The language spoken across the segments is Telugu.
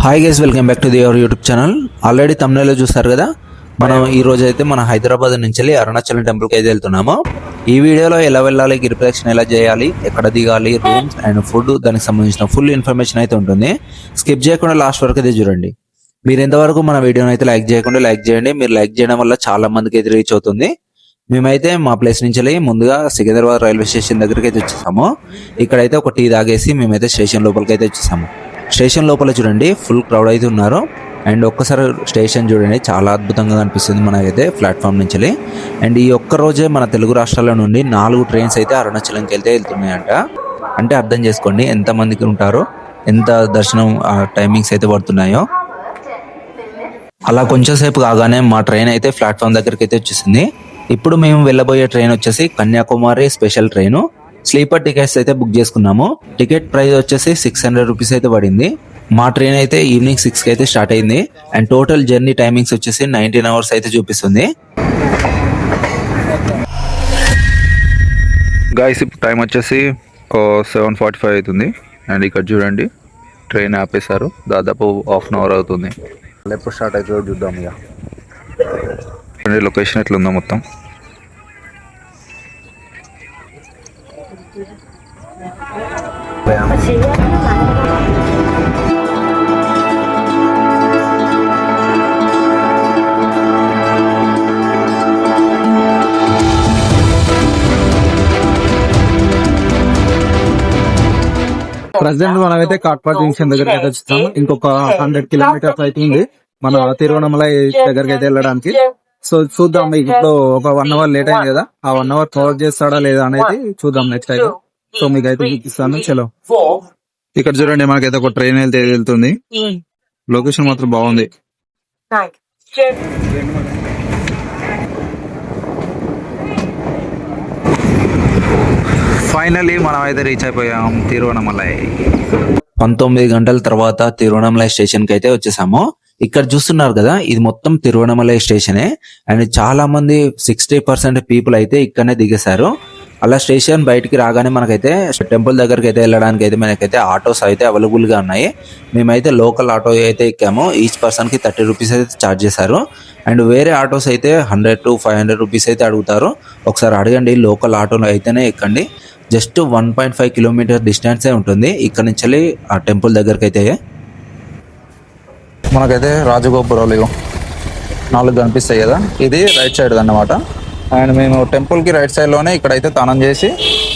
Hi guys, welcome back to our YouTube channel. Already తమ్నైల్లో చూస్తారు కదా, మనం ఈ రోజు అయితే మన హైదరాబాద్ నుంచి వెళ్ళి అరుణాచలం టెంపుల్కి అయితే వెళ్తున్నాము. ఈ వీడియోలో ఎలా వెళ్ళాలి, గిరి ప్రదక్షిణ ఎలా చేయాలి, ఎక్కడ దిగాలి, రూమ్స్ అండ్ ఫుడ్, దానికి సంబంధించిన ఫుల్ ఇన్ఫర్మేషన్ అయితే ఉంటుంది. స్కిప్ చేయకుండా లాస్ట్ వరకు అయితే చూడండి. మీరు ఎంతవరకు మన వీడియోని అయితే లైక్ చేయకుండా లైక్ చేయండి. మీరు లైక్ చేయడం వల్ల చాలా మందికి అయితే రీచ్ అవుతుంది. మేమైతే మా ప్లేస్ నుంచి వెళ్ళి ముందుగా సికింద్రాబాద్ రైల్వే స్టేషన్ దగ్గరికి అయితే వచ్చేసాము. ఇక్కడైతే ఒక టీ తాగేసి మేమైతే స్టేషన్ లోపలికి అయితే వచ్చేసాము. స్టేషన్ లోపల చూడండి, ఫుల్ క్రౌడ్ అయితే ఉన్నారు. అండ్ ఒక్కసారి స్టేషన్ చూడండి, చాలా అద్భుతంగా కనిపిస్తుంది మనకైతే ప్లాట్ఫామ్ నుంచి. అండ్ ఈ ఒక్క రోజే మన తెలుగు రాష్ట్రాల నుండి 4 ట్రైన్స్ అయితే అరుణాచలంకి వెళ్తున్నాయంట. అంటే అర్థం చేసుకోండి ఎంత మందికి ఉంటారో, ఎంత దర్శనం టైమింగ్స్ అయితే పడుతున్నాయో. అలా కొంచెం సేపు కాగానే మా ట్రైన్ అయితే ప్లాట్ఫామ్ దగ్గరికి అయితే వచ్చేసింది. ఇప్పుడు మేము వెళ్ళబోయే ట్రైన్ వచ్చేసి Kanyakumari special train. Sleeper tickets అయితే బుక్ చేసుకున్నాము. టికెట్ ప్రైస్ వచ్చేసి 600 రూపీస్ అయితే పడింది. మా ట్రైన్ అయితే ఈవినింగ్ 6కి అయితే స్టార్ట్ అయింది. అండ్ టోటల్ జర్నీ టైమింగ్స్ వచ్చేసి 19 అవర్స్ అయితే చూపిస్తుంది. గాయస్, ఇప్పుడు టైం వచ్చేసి 7:45 అవుతుంది. అండ్ ఇక్కడ చూడండి, ట్రైన్ ఆపేశారు. దాదాపు హాఫ్ అన్ అవర్ అవుతుంది. ఎప్పుడు స్టార్ట్ అవుతుందో చూద్దాం. ఇక లొకేషన్ ఎట్లుందో మొత్తం. ప్రజెంట్ మనమైతే కాట్పాడ్ జంక్షన్ దగ్గరికి అయితే వచ్చాము. ఇంకొక 100 కిలోమీటర్స్ అవుతుంది మన తిరువణమలై దగ్గరికి అయితే వెళ్ళడానికి. సో చూద్దాం, ఇప్పుడు ఒక 1 అవర్ లేట్ అయింది కదా, ఆ 1 అవర్ కవర్ చేస్తాడా లేదా అనేది చూద్దాం నెక్స్ట్ అయితే. సో మీకు అయితే చూపిస్తాను. చలో, ఇక్కడ చూడండి, మనకైతే ఒక ట్రైన్ వెళ్తుంది. లొకేషన్ మాత్రం బాగుంది. ఫైనల్లీ మనం అయితే రీచ్ అయిపోయాం తిరువణమలై. 19 గంటల తర్వాత తిరువణమలై స్టేషన్ కి అయితే వచ్చేసాము. ఇక్కడ చూస్తున్నారు కదా, ఇది మొత్తం తిరువణమలై స్టేషనే. అండ్ చాలా మంది 60% పీపుల్ అయితే ఇక్కడనే దిగేశారు. అలా స్టేషన్ బయటికి రాగానే మనకైతే టెంపుల్ దగ్గరికి అయితే వెళ్ళడానికి అయితే మనకైతే ఆటోస్ అయితే అవైలబుల్ గా ఉన్నాయి. మేమైతే లోకల్ ఆటో అయితే ఎక్కాము. ఈచ్ పర్సన్ కి 30 రూపీస్ అయితే ఛార్జ్ చేశారు. అండ్ వేరే ఆటోస్ అయితే 100 to 500 రూపీస్ అయితే అడుగుతారు. ఒకసారి అడగండి, లోకల్ ఆటోలో అయితేనే ఎక్కండి. జస్ట్ 1.5 కిలోమీటర్ డిస్టెన్సే ఉంటుంది ఇక్కడ నుంచి వెళ్ళి ఆ టెంపుల్ దగ్గరికి అయితే. మనకైతే రాజగోపురాలు 4 కనిపిస్తాయి కదా, ఇది రైట్ సైడ్ అన్నమాట. అండ్ మేము టెంపుల్కి రైట్ సైడ్లోనే ఇక్కడైతే స్నానం చేసి,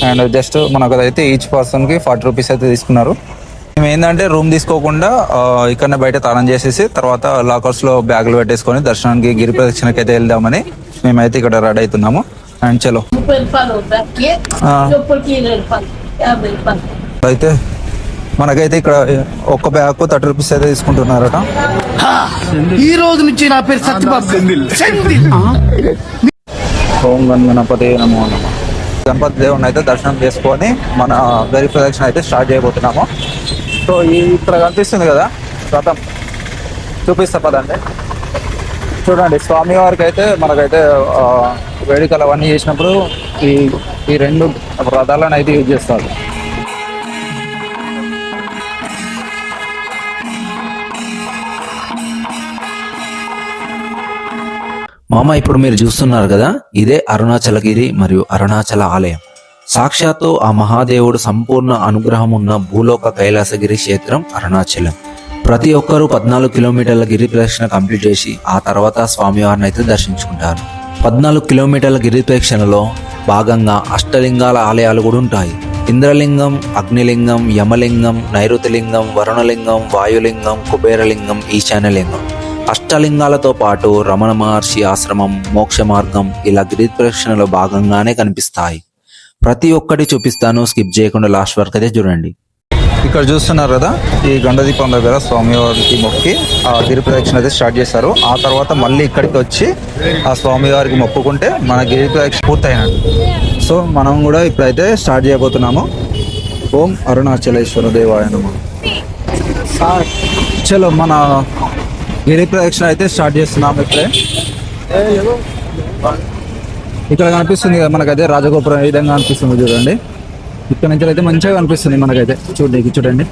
అండ్ జస్ట్ మనకు అయితే ఈచ్ పర్సన్కి 40 రూపీస్ అయితే తీసుకున్నారు. మేము ఏంటంటే రూమ్ తీసుకోకుండా ఇక్కడనే బయట స్నానం చేసేసి తర్వాత లాకర్స్లో బ్యాగులు పెట్టేసుకొని దర్శనానికి గిరి ప్రదక్షిణకి అయితే వెళ్దామని మేమైతే ఇక్కడ రెడీ అవుతున్నాము. అండ్ చలో అయితే మనకైతే ఇక్కడ ఒక్క బ్యాగ్ 30 రూపీస్ అయితే తీసుకుంటున్నారట. ఈ రోజు నుంచి నా పేరు సత్యబాబు. ఓం గణపతి నమో నమః. గణపతి దేవుని అయితే దర్శనం చేసుకొని మన గిరి ప్రదక్షిణ అయితే స్టార్ట్ చేయబోతున్నాము. సో ఇక్కడ కనిపిస్తుంది కదా రథం, చూపిస్తా పదండి. చూడండి, స్వామివారికి అయితే మనకైతే వేడుకలు అవన్నీ చేసినప్పుడు ఈ 2 రథాలను అయితే యూజ్ చేస్తారు. మామ, ఇప్పుడు మీరు చూస్తున్నారు కదా, ఇదే అరుణాచలగిరి మరియు అరుణాచల ఆలయం. సాక్షాత్తు ఆ మహాదేవుడు సంపూర్ణ అనుగ్రహం ఉన్న భూలోక కైలాసగిరి క్షేత్రం అరుణాచలం. ప్రతి ఒక్కరూ 14 కిలోమీటర్ల గిరి ప్రదక్షిణ కంప్లీట్ చేసి ఆ తర్వాత స్వామివారిని అయితే దర్శించుకుంటారు. 14 కిలోమీటర్ల గిరి ప్రదక్షిణలో భాగంగా అష్టలింగాల ఆలయాలు కూడా ఉంటాయి. ఇంద్రలింగం, అగ్నిలింగం, యమలింగం, నైరుతిలింగం, వరుణలింగం, వాయులింగం, కుబేరలింగం, ఈశాన్యలింగం. అష్టలింగాలతో పాటు రమణ మహర్షి ఆశ్రమం, మోక్ష మార్గం ఇలా గిరి ప్రదక్షిణలో భాగంగానే కనిపిస్తాయి. ప్రతి ఒక్కటి చూపిస్తాను, స్కిప్ చేయకుండా లాస్ట్ వరకు అయితే చూడండి. ఇక్కడ చూస్తున్నారు కదా, ఈ గండదీపం దగ్గర స్వామివారికి మొక్కి ఆ గిరి ప్రదక్షిణ అయితే స్టార్ట్ చేశారు. ఆ తర్వాత మళ్ళీ ఇక్కడికి వచ్చి ఆ స్వామివారికి మొక్కుకుంటే మన గిరి ప్రదక్షిణ పూర్తయినట్టు. సో మనం కూడా ఇప్పుడైతే స్టార్ట్ చేయబోతున్నాము. ఓం అరుణాచలేశ్వర దేవాయ నమః. చలో, మన గిరి ప్రదక్షిణ అయితే స్టార్ట్ చేస్తున్నాము. ఇప్పుడే ఇక్కడ కనిపిస్తుంది కదా మనకైతే రాజగోపురం, ఈ విధంగా కనిపిస్తుంది చూడండి. ఇక్కడ నుంచి అయితే మంచిగా కనిపిస్తుంది మనకైతే. చూడండి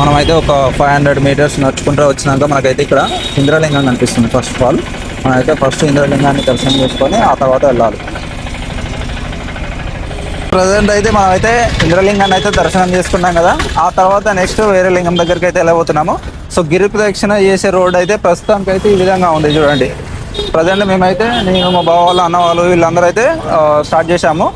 మనమైతే ఒక 500 మీటర్స్ నడుచుకుంటూ వచ్చినాక మనకైతే ఇక్కడ ఇంద్రలింగం కనిపిస్తుంది. ఫస్ట్ ఆఫ్ ఆల్ మనమైతే ఫస్ట్ ఇంద్రలింగాన్ని దర్శనం చేసుకొని ఆ తర్వాత వెళ్ళాలి. ప్రజెంట్ అయితే మనమైతే ఇంద్రలింగాన్ని అయితే దర్శనం చేసుకున్నాం కదా. ఆ తర్వాత నెక్స్ట్ వేరే లింగం దగ్గరికి అయితే వెళ్ళబోతున్నాము. సో గిరి ప్రదక్షిణ చేసే రోడ్ అయితే ప్రస్తుతానికి అయితే ఈ విధంగా ఉంది చూడండి. ప్రజెంట్ మేమైతే నేను మా బావ వాళ్ళు అన్న వాళ్ళు వీళ్ళందరూ అయితే స్టార్ట్ చేశాము.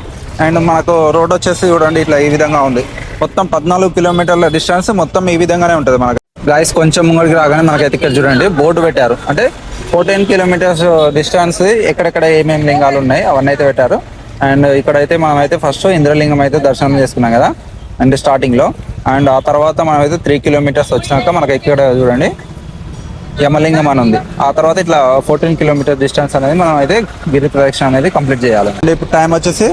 అండ్ మనకు రోడ్ వచ్చేసి చూడండి ఇట్లా ఈ విధంగా ఉంది. మొత్తం 14 కిలోమీటర్ల డిస్టెన్స్ మొత్తం ఈ విధంగానే ఉంటుంది మనకు. గాయస్ కొంచెం ముంగడికి రాగానే మనకైతే ఇక్కడ చూడండి బోర్డు పెట్టారు. అంటే 14 కిలోమీటర్స్ డిస్టెన్స్ ఎక్కడెక్కడ ఏమేమి లింగాలు ఉన్నాయి అవన్నీ అయితే పెట్టారు. అండ్ ఇక్కడైతే మనం అయితే ఫస్ట్ ఇంద్రలింగం అయితే దర్శనం చేసుకున్నాం కదా అండ్ స్టార్టింగ్లో. అండ్ ఆ తర్వాత మనం అయితే 3 కిలోమీటర్స్ వచ్చినాక మనకి ఇక్కడ చూడండి యమలింగం అని ఉంది. ఆ తర్వాత ఇట్లా 14 కిలోమీటర్ డిస్టెన్స్ అనేది మనం అయితే గిరి ప్రదక్షిణ అనేది కంప్లీట్ చేయాలి. అండ్ ఇప్పుడు టైం వచ్చేసి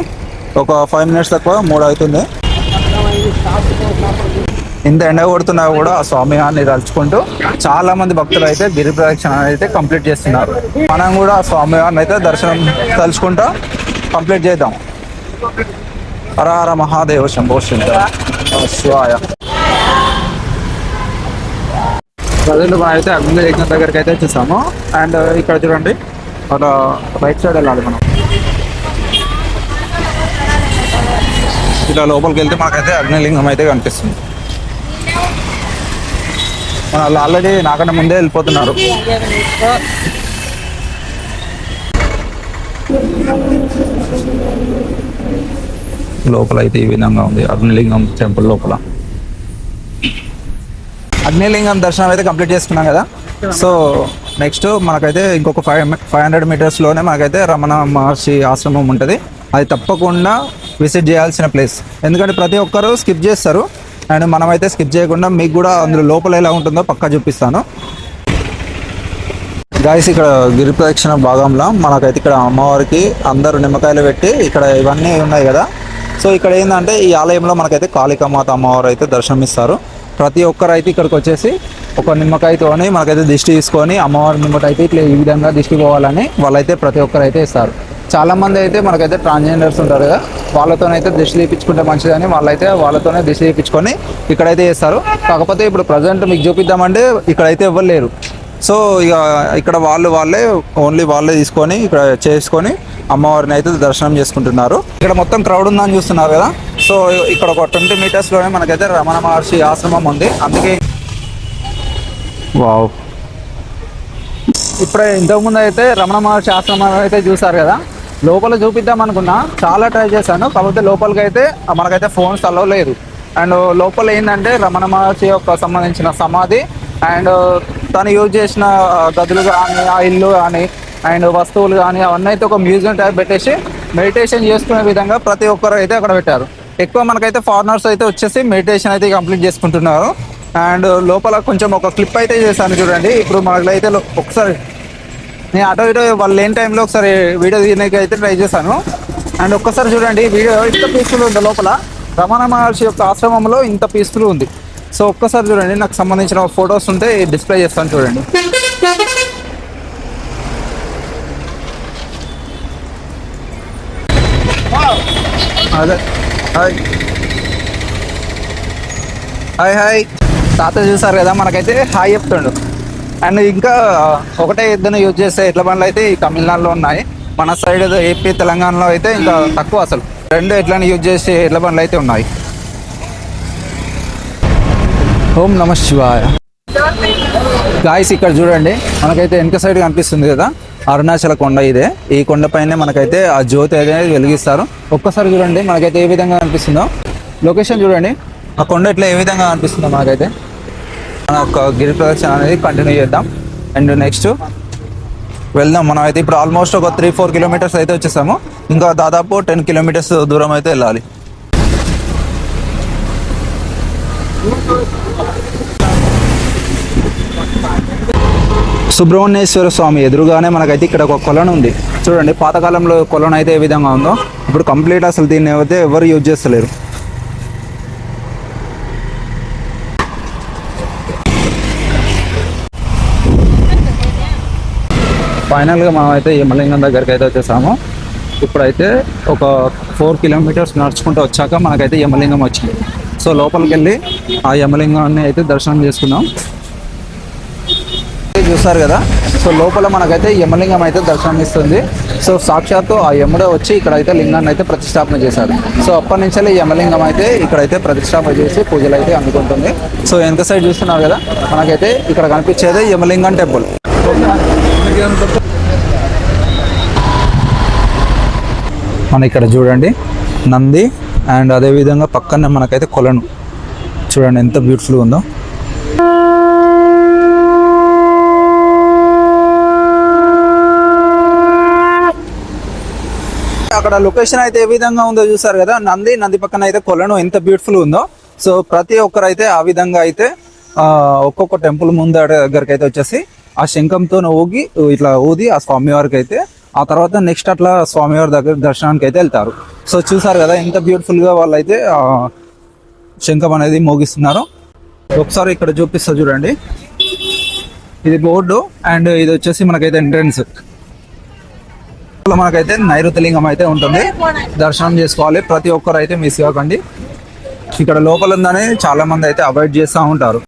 ఒక 5 మినిట్స్ తక్కువ 3 అవుతుంది. ఇంత ఎండ కొడుతున్నా కూడా ఆ స్వామివారిని తలుచుకుంటూ చాలా మంది భక్తులు అయితే గిరి ప్రదక్షిణ అయితే కంప్లీట్ చేస్తున్నారు. మనం కూడా ఆ స్వామివారిని అయితే దర్శనం తలుచుకుంటూ కంప్లీట్ చేద్దాం. హర హర మహాదేవ శంభో శంకర శివాయ. ప్రజెంట్ మనం అయితే అగ్నిలింగం దగ్గరికి అయితే వచ్చేసాము. అండ్ ఇక్కడ చూడండి అలా రైట్ సైడ్ వెళ్ళాలి మనం. ఇలా లోపలికి వెళ్తే మనకైతే అగ్నిలింగం అయితే కనిపిస్తుంది. వాళ్ళు ఆల్రెడీ నాకన్నా ముందే వెళ్ళిపోతున్నారు. లోపల అయితే ఈ విధంగా ఉంది అగ్నిలింగం టెంపుల్ లోపల. అగ్నిలింగం దర్శనం అయితే కంప్లీట్ చేసుకున్నాం కదా. సో నెక్స్ట్ మనకైతే ఇంకొక 500 మీటర్స్లోనే మనకైతే రమణ మహర్షి ఆశ్రమం ఉంటుంది. అది తప్పకుండా విజిట్ చేయాల్సిన ప్లేస్. ఎందుకంటే ప్రతి ఒక్కరు స్కిప్ చేస్తారు. అండ్ మనమైతే స్కిప్ చేయకుండా మీకు కూడా అందులో లోపల ఎలా ఉంటుందో పక్కా చూపిస్తాను. గాయస్ ఇక్కడ గిరి ప్రదక్షిణ భాగంలో మనకైతే ఇక్కడ అమ్మవారికి అందరూ నిమ్మకాయలు పెట్టి ఇక్కడ ఇవన్నీ ఉన్నాయి కదా. సో ఇక్కడ ఏంటంటే ఈ ఆలయంలో మనకైతే కాళికామాత అమ్మవారు అయితే దర్శనమిస్తారు. ప్రతి ఒక్కరు అయితే ఇక్కడికి వచ్చేసి ఒక నిమ్మకాయతోని మనకైతే దిష్టి తీసుకొని అమ్మవారి నిమ్మట అయితే ఇట్లా ఈ విధంగా దిష్టి పోవాలని వాళ్ళైతే ప్రతి ఒక్కరు అయితే ఇస్తారు. చాలా మంది అయితే మనకైతే ట్రాన్స్జెండర్స్ ఉంటారు కదా, వాళ్ళతోనైతే దిష్టి తీపించుకుంటే మంచిదని వాళ్ళైతే వాళ్ళతోనే దిష్టి తీపించుకొని ఇక్కడైతే చేస్తారు. కాకపోతే ఇప్పుడు ప్రజెంట్ మీకు చూపిద్దామంటే ఇక్కడైతే ఎవ్వరు లేరు. సో ఇక ఇక్కడ వాళ్ళే ఓన్లీ వాళ్ళే తీసుకొని ఇక్కడ చేసుకొని అమ్మవారిని అయితే దర్శనం చేసుకుంటున్నారు. ఇక్కడ మొత్తం క్రౌడ్ ఉందని చూస్తున్నారు కదా. సో ఇక్కడ ఒక 20 మీటర్స్లోనే మనకైతే రమణ మహర్షి ఆశ్రమం ఉంది. అందుకే వావ్ ఇప్పుడే ఇంతకుముందు అయితే రమణ మహర్షి ఆశ్రమం అయితే చూసారు కదా. లోపల చూపిద్దాం అనుకున్నా, చాలా ట్రై చేశాను. కాకపోతే లోపలికి అయితే మనకైతే ఫోన్స్ అలో లేదు. అండ్ లోపల ఏంటంటే రమణ మహర్షి యొక్క సంబంధించిన సమాధి అండ్ తను యూజ్ చేసిన గదులు కానీ ఆ ఇల్లు కానీ అండ్ వస్తువులు కానీ అవన్నీ అయితే ఒక మ్యూజియం టైప్ పెట్టేసి మెడిటేషన్ చేసుకునే విధంగా ప్రతి ఒక్కరు అయితే అక్కడ పెట్టారు. ఎక్కువ మనకైతే ఫారినర్స్ అయితే వచ్చేసి మెడిటేషన్ అయితే కంప్లీట్ చేసుకుంటున్నారు. అండ్ లోపల కొంచెం ఒక క్లిప్ అయితే చేశాను చూడండి. ఇప్పుడు మనకైతే ఒకసారి నేను అటో ఇటో వాళ్ళు లేని టైంలో ఒకసారి వీడియో తీయడానికి అయితే ట్రై చేశాను. అండ్ ఒక్కసారి చూడండి వీడియో ఇంత పీస్ఫుల్ ఉంది. లోపల రమణ మహర్షి యొక్క ఆశ్రమంలో ఇంత పీస్ఫుల్ ఉంది. సో ఒక్కసారి చూడండి, నాకు సంబంధించిన ఫొటోస్ ఉంటే డిస్ప్లే చేస్తాను చూడండి. అదే హాయ్ హాయ్ హాయ్ తాత చూసారు కదా, మనకైతే హాయ్ చెప్తుండు. అండ్ ఇంకా ఒకటే ఇద్దరు యూజ్ చేసే ఎడ్ల బండ్లు అయితే ఈ తమిళనాడులో ఉన్నాయి. మన సైడ్ ఏపీ తెలంగాణలో అయితే ఇంకా తక్కువ. అసలు 2 ఎడ్లను యూజ్ చేసే ఎడ్ల బండ్లు అయితే ఉన్నాయి. ఓం నమః శివాయ. గాయస్ ఇక్కడ చూడండి మనకైతే వెనక సైడ్ కనిపిస్తుంది కదా అరుణాచల కొండ. ఇదే ఈ కొండ పైన మనకైతే ఆ జ్యోతి అనేది వెలిగిస్తారు. ఒక్కసారి చూడండి మనకైతే ఏ విధంగా కనిపిస్తుందో. లొకేషన్ చూడండి, ఆ కొండ ఇట్లా ఏ విధంగా కనిపిస్తుందో మనకైతే. మన ఒక గిరి ప్రదక్షిణ అనేది కంటిన్యూ చేద్దాం. అండ్ నెక్స్ట్ వెళ్దాం. మనం అయితే ఇప్పుడు ఆల్మోస్ట్ ఒక 3-4 కిలోమీటర్స్ అయితే వచ్చేసాము. ఇంకా దాదాపు 10 కిలోమీటర్స్ దూరం అయితే వెళ్ళాలి. సుబ్రహ్మణ్యేశ్వర స్వామి ఎదురుగానే మనకైతే ఇక్కడ ఒక కొలను ఉంది చూడండి. పాతకాలంలో కొలను అయితే ఏ విధంగా ఉందో ఇప్పుడు కంప్లీట్ అసలు దీన్ని అయితే ఎవరు యూజ్ చేస్తలేరు. ఫైనల్గా మనం అయితే యమలింగం దగ్గరికి అయితే వచ్చేసాము. ఇప్పుడైతే ఒక 4 కిలోమీటర్స్ నడుచుకుంటూ వచ్చాక మనకైతే యమలింగం వచ్చింది. సో లోపలికి వెళ్ళి ఆ యమలింగాన్ని అయితే దర్శనం చేసుకున్నాం. చూస్తారు కదా, సో లోపల మనకైతే యమలింగం అయితే దర్శనం ఇస్తుంది. సో సాక్షాత్తు ఆ యముడే వచ్చి ఇక్కడైతే లింగాన్ని అయితే ప్రతిష్టాపన చేశారు. సో అప్పటి నుంచి యమలింగం అయితే ఇక్కడైతే ప్రతిష్టాపన చేసి పూజలు అయితే అందుకుంటుంది. సో వెనక సైడ్ చూస్తున్నారు కదా, మనకైతే ఇక్కడ కనిపించేది యమలింగం టెంపుల్. మన ఇక్కడ చూడండి నంది, అండ్ అదేవిధంగా పక్కనే మనకైతే కొలను చూడండి ఎంత బ్యూటిఫుల్గా ఉందో. అక్కడ లొకేషన్ అయితే ఏ విధంగా ఉందో చూసారు కదా, నంది పక్కన అయితే కొలను ఎంత బ్యూటిఫుల్ ఉందో. సో ప్రతి ఒక్కరు అయితే ఆ విధంగా అయితే ఒక్కొక్క టెంపుల్ ముందు దగ్గరికి అయితే వచ్చేసి ఆ శంఖంతో ఊది ఆ స్వామివారికి అయితే ఆ తర్వాత నెక్స్ట్ అట్లా స్వామివారి దగ్గర దర్శనానికి అయితే వెళ్తారు. సో చూసారు కదా ఎంత బ్యూటిఫుల్ గా వాళ్ళు అయితే శంఖం అనేది మోగిస్తున్నారు. ఒకసారి ఇక్కడ చూపిస్తా చూడండి, ఇది బోర్డు అండ్ ఇది వచ్చేసి మనకైతే ఎంట్రన్స్. మనకైతే నైరుతి లింగం అయితే ఉంటుంది, దర్శనం చేసుకోవాలి. ప్రతి ఒక్కరు అయితే మిస్ కాకండి. ఇక్కడ లోపల ఉందని చాలా మంది అయితే అవాయిడ్ చేస్తూ ఉంటారు.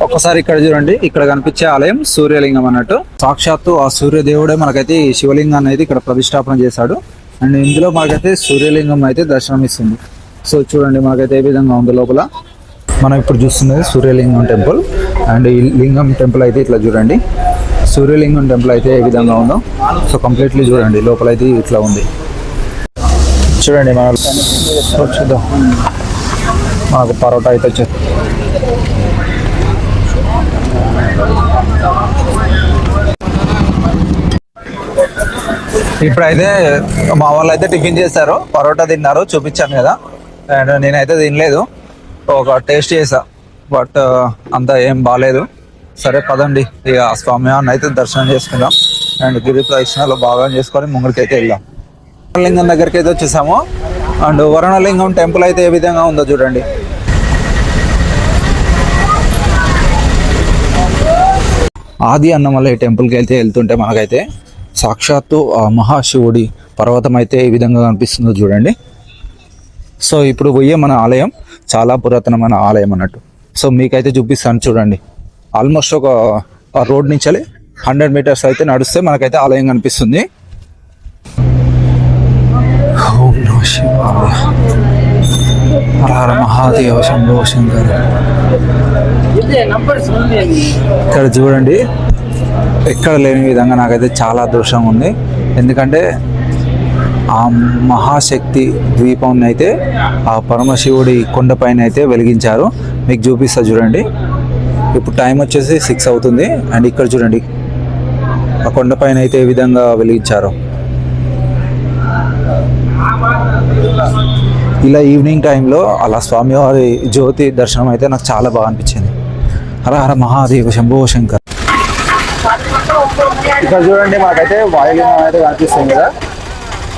ఒకసారి ఇక్కడ చూడండి, ఇక్కడ కనిపించే ఆలయం సూర్యలింగం అన్నట్టు. సాక్షాత్తు ఆ సూర్యదేవుడే మనకైతే ఈ శివలింగాన్ని అయితే ఇక్కడ ప్రతిష్టాపన చేశాడు. అండ్ ఇందులో మనకైతే సూర్యలింగం అయితే దర్శనం ఇస్తుంది. సో చూడండి మనకైతే ఏ విధంగా ఉంది లోపల. మనం ఇప్పుడు చూస్తున్నది సూర్యలింగం టెంపుల్. అండ్ ఈ లింగం టెంపుల్ అయితే ఇట్లా చూడండి, సూర్యలింగం టెంపుల్ అయితే ఏ విధంగా ఉందో. సో కంప్లీట్లీ చూడండి లోపల అయితే ఇట్లా ఉంది. చూడండి మన చూద్దాం, మాకు పరోటా అయితే వచ్చేది. ఇప్పుడైతే మా వాళ్ళు అయితే టిఫిన్ చేశారు, పరోటా తిన్నారు, చూపించాను కదా. అండ్ నేనైతే తినలేదు, ఒక టేస్ట్ చేసా, బట్ అంత ఏం బాగాలేదు. సరే పదండి ఇక స్వామివారిని అయితే దర్శనం చేసుకుందాం అండ్ గిరి ప్రదక్షిణలో బాగా చేసుకొని ముంగడికి అయితే వెళ్దాం. వరుణలింగం దగ్గరికి అయితే వచ్చేసాము. అండ్ వరుణలింగం టెంపుల్ అయితే ఏ విధంగా ఉందో చూడండి. ఆది అన్నమలై టెంపుల్కి అయితే వెళ్తుంటే మనకైతే సాక్షాత్తు ఆ మహాశివుడి పర్వతం అయితే ఏ విధంగా కనిపిస్తుందో చూడండి. సో ఇప్పుడు పోయే మన ఆలయం చాలా పురాతనమైన ఆలయం అన్నట్టు. సో మీకైతే చూపిస్తాను చూడండి. ఆల్మోస్ట్ ఒక రోడ్ నుంచి 100 మీటర్స్ అయితే నడిస్తే మనకైతే ఆలయం కనిపిస్తుంది. ఓం నమః శివాయ, హర హర మహాదేవ శంభో శంకర. ఇక్కడ చూడండి, ఎక్కడ లేని విధంగా నాకైతే చాలా అదృష్టంగా ఉంది. ఎందుకంటే ఆ మహాశక్తి ద్వీపం అయితే ఆ పరమశివుడి కొండపైన అయితే వెలిగించారు. మీకు చూపిస్తా చూడండి. ఇప్పుడు టైం వచ్చేసి 6 అవుతుంది. అండ్ ఇక్కడ చూడండి ఆ కొండపైన అయితే ఏ విధంగా వెలిగించారో. ఇలా ఈవినింగ్ టైంలో అలా స్వామివారి జ్యోతి దర్శనం అయితే నాకు చాలా బాగా అనిపించింది. హర హర మహాదేవ శంభో శంకర్. ఇక్కడ చూడండి మనకైతే వాయులింగం అయితే కనిపిస్తుంది కదా.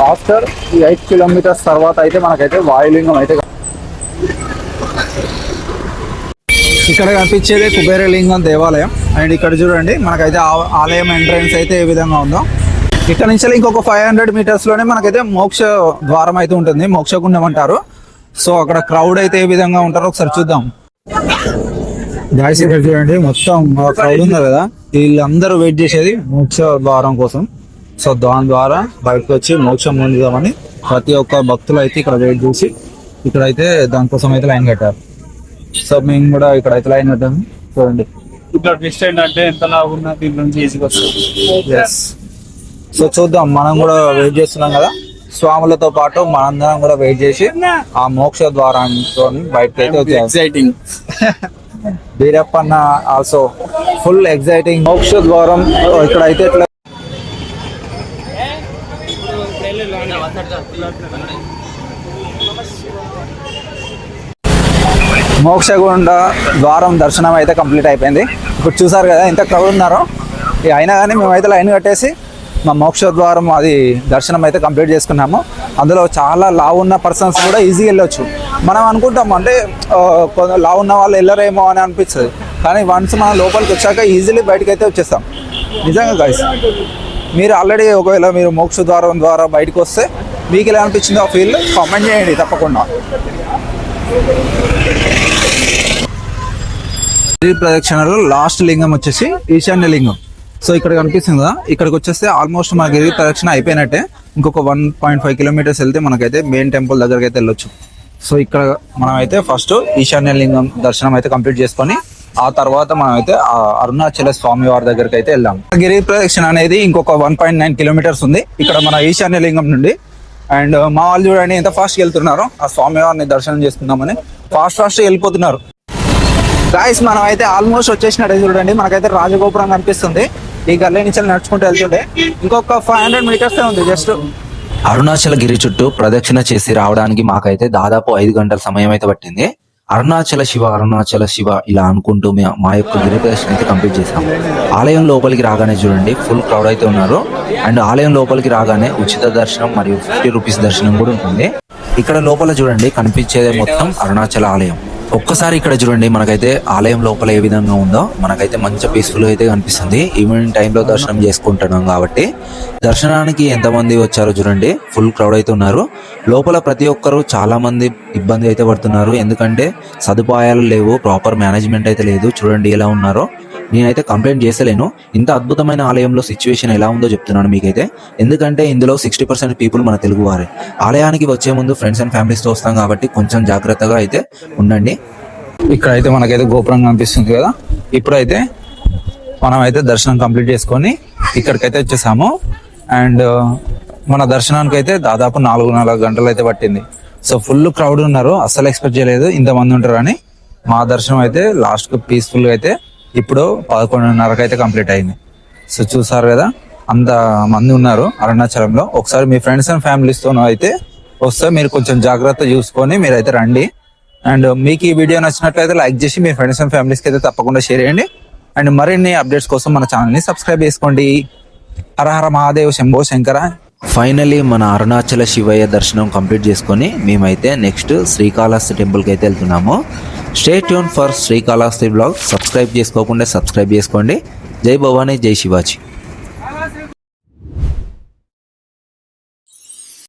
ఆఫ్టర్ 8 కిలోమీటర్స్ తర్వాత అయితే మనకైతే వాయులింగం అయితే ఇక్కడ కనిపించేది కుబేరలింగం దేవాలయం. అండ్ ఇక్కడ చూడండి మనకైతే ఆలయం ఎంట్రన్స్ అయితే ఏ విధంగా ఉందో. ఇక్కడ నుంచి ఇంకొక 500 మీటర్స్ లోనే మనకైతే మోక్ష ద్వారం అయితే ఉంటుంది, మోక్షగుండం అంటారు. సో అక్కడ క్రౌడ్ అయితే ఏ విధంగా ఉంటారో ఒకసారి చూద్దాం. గాయస్ ఇక్కడ చూడండి మొత్తం క్రౌడ్ ఉంది కదా, వీళ్ళందరూ వెయిట్ చేసేది మోక్ష ద్వారం కోసం. సో దాని ద్వారా బయటకు వచ్చి మోక్షం పొందుదామని ప్రతి ఒక్క భక్తులు అయితే ఇక్కడ వెయిట్ చేసి ఇక్కడైతే దానికోసం అయితే లైన్ కట్టారు. సో మేము కూడా ఇక్కడ అయితే లైన్ కట్టాము చూడండి. ఇక్కడ ట్విస్ట్ ఏంటంటే ఎంత లాభ ఉన్నా దీని నుంచి ఈజీగా వస్తుంది. సో చూద్దాం, మనం కూడా వెయిట్ చేస్తున్నాం కదా, స్వాములతో పాటు మనందరం కూడా వెయిట్ చేసి ఆ మోక్ష ద్వారాంతో బయటకు అయితే వచ్చాం. Exciting. Beerappanna also full exciting. మోక్ష ద్వారం ఇక్కడ అయితే ఇట్లా మోక్షగుండ ద్వారం దర్శనం అయితే కంప్లీట్ అయిపోయింది. ఇప్పుడు చూసారు కదా ఎంత క్రౌడ్ ఉన్నారో. అయినా కానీ మేమైతే లైన్ కట్టేసి మా మోక్ష ద్వారం అది దర్శనం అయితే కంప్లీట్ చేసుకున్నాము. అందులో చాలా లావు ఉన్న పర్సన్స్ కూడా ఈజీగా వెళ్ళొచ్చు. మనం అనుకుంటాము అంటే లావు ఉన్న వాళ్ళు వెళ్ళరేమో అని అనిపిస్తుంది, కానీ వన్స్ మనం లోపలికి వచ్చాక ఈజీలీ బయటకు అయితే వచ్చేస్తాం. నిజంగా గైస్, మీరు ఆల్రెడీ ఒకవేళ మీరు మోక్ష ద్వారం ద్వారా బయటకు వస్తే మీకు ఎలా అనిపించింది ఆ ఫీల్ కామెంట్ చేయండి తప్పకుండా. గిరి ప్రదక్షిణలో లాస్ట్ లింగం వచ్చేసి ఈశాన్య లింగం. సో ఇక్కడ కనిపిస్తుంది కదా, ఇక్కడికి వచ్చేస్తే ఆల్మోస్ట్ మన గిరి ప్రదక్షిణ అయిపోయినట్టే. ఇంకొక 1.5 కిలోమీటర్స్ వెళ్తే మనకైతే మెయిన్ టెంపుల్ దగ్గరికి అయితే వెళ్ళొచ్చు. సో ఇక్కడ మనం అయితే ఫస్ట్ ఈశాన్య లింగం దర్శనం అయితే కంప్లీట్ చేసుకొని ఆ తర్వాత మనం అయితే ఆ అరుణాచల స్వామి వారి దగ్గరికి అయితే వెళ్ళాం. గిరి ప్రదక్షిణ అనేది ఇంకొక 1.9 కిలోమీటర్స్ ఉంది ఇక్కడ మన ఈశాన్య లింగం నుండి. అండ్ మా వాళ్ళు చూడండి ఎంత ఫాస్ట్ వెళ్తున్నారు, ఆ స్వామి వారిని దర్శనం చేసుకుందామని ఫాస్ట్ వెళ్ళిపోతున్నారు. గాయస్ మనం అయితే ఆల్మోస్ట్ వచ్చేసినట్టు చూడండి, మనకైతే రాజగోపురం కనిపిస్తుంది. ఈ గల్లీ నుంచి నడుచుకుంటూ వెళ్తుంటే ఇంకొక 500 మీటర్స్ ఉంది జస్ట్. అరుణాచల గిరి చుట్టూ ప్రదక్షిణ చేసి రావడానికి మాకైతే దాదాపు 5 గంటల సమయం అయితే పట్టింది. అరుణాచల శివ ఇలా అనుకుంటూ మా యొక్క గిరి ప్రదక్షిణ అయితే కంప్లీట్ చేసాం. ఆలయం లోపలికి రాగానే చూడండి ఫుల్ క్రౌడ్ అయితే ఉన్నారు. అండ్ ఆలయం లోపలికి రాగానే ఉచిత దర్శనం మరియు 50 రూపీస్ దర్శనం కూడా ఉంటుంది. ఇక్కడ లోపల చూడండి కనిపించేది మొత్తం అరుణాచల ఆలయం. ఒక్కసారి ఇక్కడ చూడండి మనకైతే ఆలయం లోపల ఏ విధంగా ఉందో మనకైతే మంచి పీస్ఫుల్ అయితే కనిపిస్తుంది. ఈవినింగ్ టైంలో దర్శనం చేసుకుంటున్నాం కాబట్టి దర్శనానికి ఎంతమంది వచ్చారో చూడండి, ఫుల్ క్రౌడ్ అయితే ఉన్నారు. లోపల ప్రతి ఒక్కరు చాలా మంది ఇబ్బంది అయితే పడుతున్నారు, ఎందుకంటే సదుపాయాలు లేవు, ప్రాపర్ మేనేజ్మెంట్ అయితే లేదు. చూడండి ఎలా ఉన్నారో. నేనైతే కంప్లైంట్ చేసలేను, ఇంత అద్భుతమైన ఆలయంలో సిచ్యువేషన్ ఎలా ఉందో చెప్తున్నాను మీకైతే. ఎందుకంటే ఇందులో 60% పీపుల్ మన తెలుగు వారే. ఆలయానికి వచ్చే ముందు ఫ్రెండ్స్ అండ్ ఫ్యామిలీస్తో వస్తాం కాబట్టి కొంచెం జాగ్రత్తగా అయితే ఉండండి. ఇక్కడైతే మనకైతే గోపురం కనిపిస్తుంది కదా, ఇప్పుడైతే మనం అయితే దర్శనం కంప్లీట్ చేసుకొని ఇక్కడికైతే వచ్చేసాము. అండ్ మన దర్శనానికి అయితే దాదాపు 4 గంటలు అయితే పట్టింది. సో ఫుల్ క్రౌడ్ ఉన్నారు, అస్సలు ఎక్స్పెక్ట్ చేయలేదు ఇంతమంది ఉంటారు అని. మా దర్శనం అయితే లాస్ట్ పీస్ఫుల్గా అయితే ఇప్పుడు 11:30కి అయితే కంప్లీట్ అయింది. సో చూసారు కదా అంత మంది ఉన్నారు అరుణాచలంలో. ఒకసారి మీ ఫ్రెండ్స్ అండ్ ఫ్యామిలీస్తో అయితే వస్తే మీరు కొంచెం జాగ్రత్త చూసుకొని మీరైతే రండి. అండ్ మీకు ఈ వీడియో నచ్చినట్లయితే లైక్ చేసి మీ ఫ్రెండ్స్ అండ్ ఫ్యామిలీస్కి అయితే తప్పకుండా షేర్ చేయండి. అండ్ మరిన్ని అప్డేట్స్ కోసం మన ఛానల్ని సబ్స్క్రైబ్ చేసుకోండి. హర హర మహాదేవ్ శంభో శంకర. ఫైనలీ మన అరుణాచల శివయ్య దర్శనం కంప్లీట్ చేసుకొని మేమైతే నెక్స్ట్ శ్రీకాళహస్తి టెంపుల్కి అయితే వెళ్తున్నాము. Stay tune for Srikalahasti blog. Subscribe చేసుకోకుండా సబ్స్క్రైబ్ చేసుకోండి. జై భవానీ, జై శివాజీ.